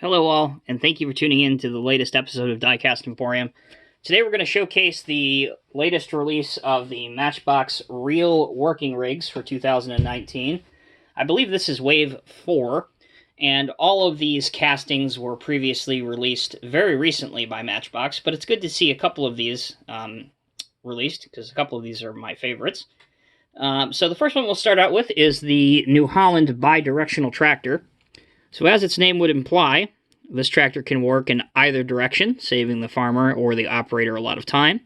Hello all, and thank you for tuning in to the latest episode of Diecast Emporium. Today we're going to showcase the latest release of the Matchbox Real Working Rigs for 2019. I believe this is Wave 4, and all of these castings were previously released very recently by Matchbox, but it's good to see a couple of these released, because a couple of these are my favorites. So the first one we'll start out with is the New Holland bidirectional tractor. So as its name would imply, this tractor can work in either direction, saving the farmer or the operator a lot of time.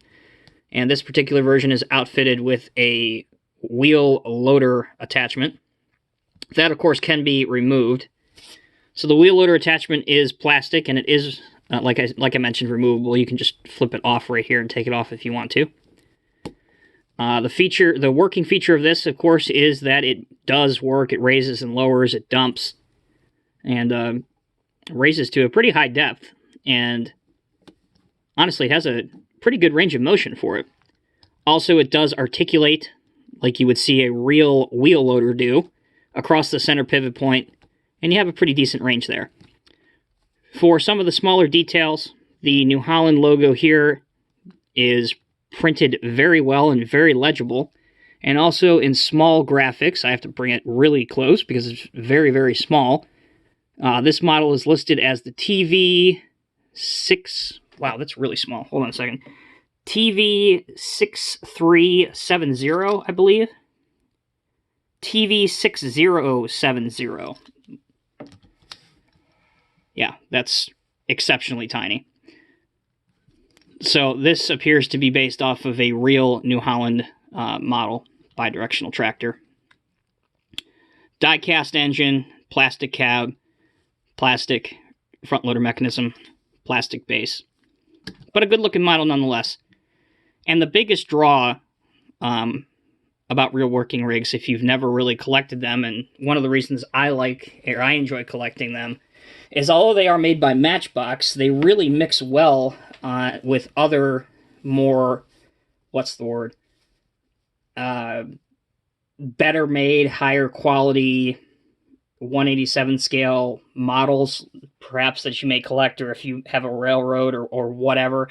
And this particular version is outfitted with a wheel loader attachment. That, of course, can be removed. So the wheel loader attachment is plastic, and it is, like I mentioned, removable. You can just flip it off right here and take it off if you want to. The working feature of this, of course, is that it does work. It raises and lowers, it dumps, and raises to a pretty high depth, and honestly, it has a pretty good range of motion for it. Also, it does articulate like you would see a real wheel loader do across the center pivot point, and you have a pretty decent range there. For some of the smaller details, the New Holland logo here is printed very well and very legible, and also in small graphics. I have to bring it really close because it's very, very small. This model is listed as the TV6... Wow, that's really small. Hold on a second. TV6370, I believe. TV6070. Yeah, that's exceptionally tiny. So this appears to be based off of a real New Holland model bidirectional tractor. Die-cast engine, plastic cab, plastic front loader mechanism, plastic base. But a good looking model nonetheless. And the biggest draw about real working rigs, if you've never really collected them, and one of the reasons I enjoy collecting them, is although they are made by Matchbox, they really mix well with other more, better made, higher quality 187 scale models, perhaps, that you may collect, or if you have a railroad or whatever.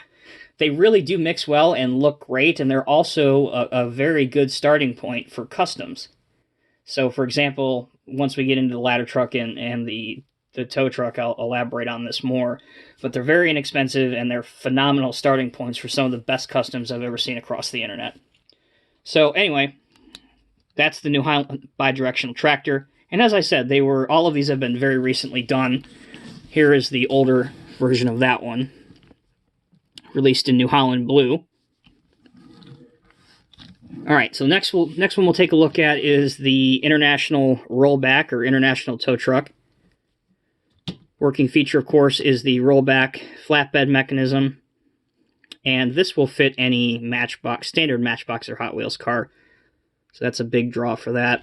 They really do mix well and look great, and they're also a very good starting point for customs. So, for example, once we get into the ladder truck and the tow truck, I'll elaborate on this more, but they're very inexpensive, and they're phenomenal starting points for some of the best customs I've ever seen across the internet. So, anyway, that's the New Holland bidirectional tractor. And as I said, all of these have been very recently done. Here is the older version of that one, released in New Holland blue. Alright, so next one we'll take a look at is the International Rollback, or International Tow Truck. Working feature, of course, is the rollback flatbed mechanism. And this will fit any Matchbox, standard Matchbox or Hot Wheels car. So that's a big draw for that.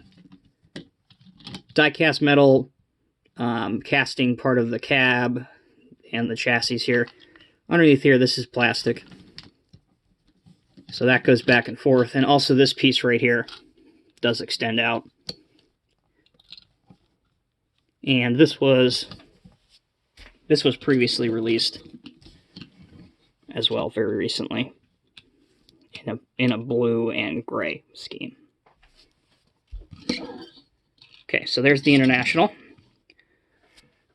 Die-cast metal casting part of the cab and the chassis here. Underneath here, this is plastic. So that goes back and forth. And also this piece right here does extend out. And this was previously released as well, very recently, in a blue and gray scheme. Okay, so there's the International.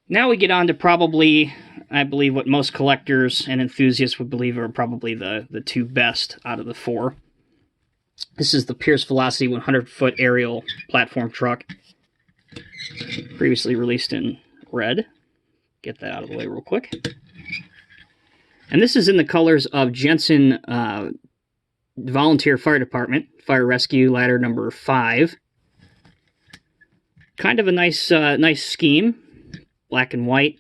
Now we get on to probably, I believe, what most collectors and enthusiasts would believe are probably the two best out of the four. This is the Pierce Velocity 100-foot aerial platform truck, previously released in red. Get that out of the way real quick. And this is in the colors of Jensen Volunteer Fire Department, Fire Rescue Ladder number 5. Kind of a nice scheme, black and white.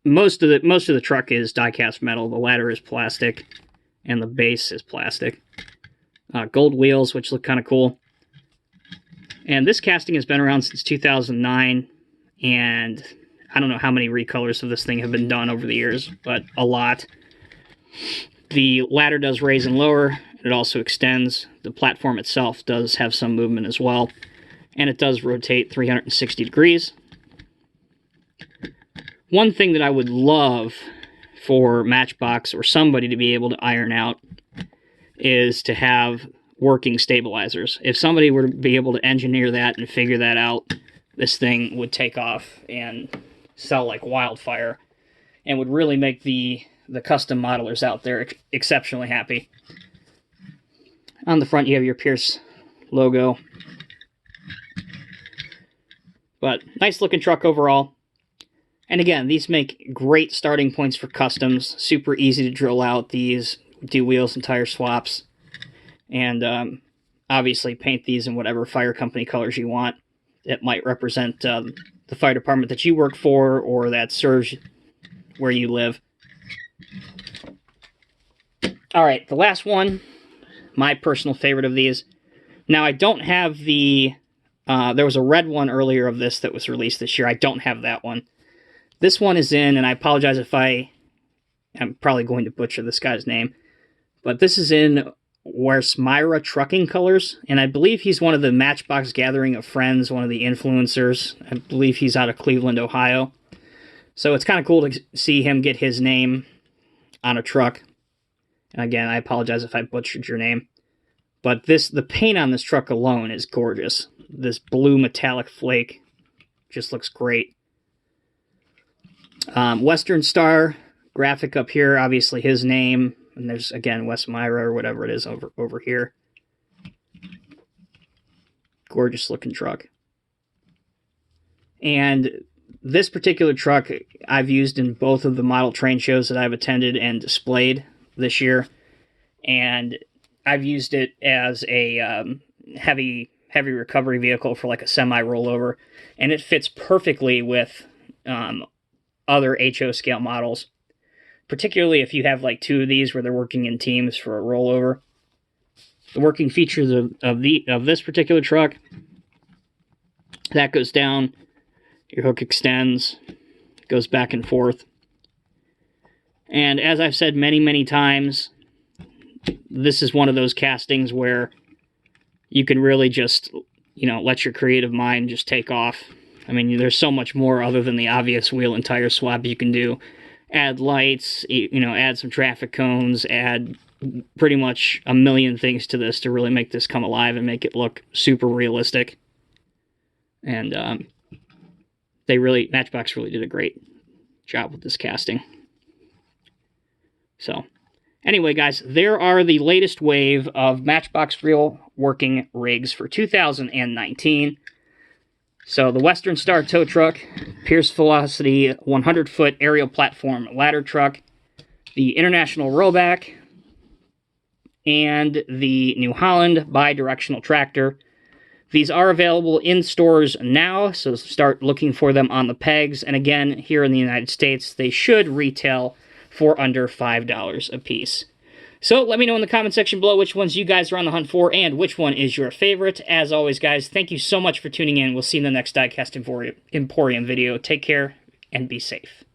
Most of the truck is die-cast metal. The ladder is plastic, and the base is plastic. Gold wheels, which look kind of cool. And this casting has been around since 2009, and I don't know how many recolors of this thing have been done over the years, but a lot. The ladder does raise and lower. It also extends. The platform itself does have some movement as well. And it does rotate 360 degrees. One thing that I would love for Matchbox or somebody to be able to iron out is to have working stabilizers. If somebody were to be able to engineer that and figure that out, this thing would take off and sell like wildfire and would really make the custom modelers out there exceptionally happy. On the front you have your Pierce logo. But nice looking truck overall. And again, these make great starting points for customs. Super easy to drill out these, do wheels and tire swaps. And obviously paint these in whatever fire company colors you want. It might represent the fire department that you work for or that serves where you live. Alright, the last one, my personal favorite of these. Now, I don't have the... there was a red one earlier of this that was released this year. I don't have that one. This one is in, and I apologize if I'm probably going to butcher this guy's name, but this is in Wes Myra trucking colors, and I believe he's one of the Matchbox Gathering of Friends, one of the influencers. I believe he's out of Cleveland, Ohio. So it's kind of cool to see him get his name on a truck. And again, I apologize if I butchered your name. But the paint on this truck alone is gorgeous. This blue metallic flake just looks great. Western Star graphic up here, obviously his name. And there's, again, Wes Myra or whatever it is over here. Gorgeous looking truck. And this particular truck I've used in both of the model train shows that I've attended and displayed this year. And I've used it as a heavy recovery vehicle for like a semi-rollover. And it fits perfectly with other HO scale models. Particularly if you have like two of these where they're working in teams for a rollover. The working features of this particular truck, that goes down, your hook extends, goes back and forth. And as I've said many, many times, this is one of those castings where you can really just, let your creative mind just take off. I mean, there's so much more other than the obvious wheel and tire swap you can do. Add lights, add some traffic cones, add pretty much a million things to this to really make this come alive and make it look super realistic. And Matchbox really did a great job with this casting. So, anyway, guys, there are the latest wave of Matchbox real working rigs for 2019. So the Western Star tow truck, Pierce Velocity 100-foot aerial platform ladder truck, the International rollback, and the New Holland bidirectional tractor. These are available in stores now, so start looking for them on the pegs. And again, here in the United States, they should retail for under $5 a piece. So let me know in the comment section below which ones you guys are on the hunt for and which one is your favorite. As always, guys, thank you so much for tuning in. We'll see you in the next Diecast Emporium video. Take care and be safe.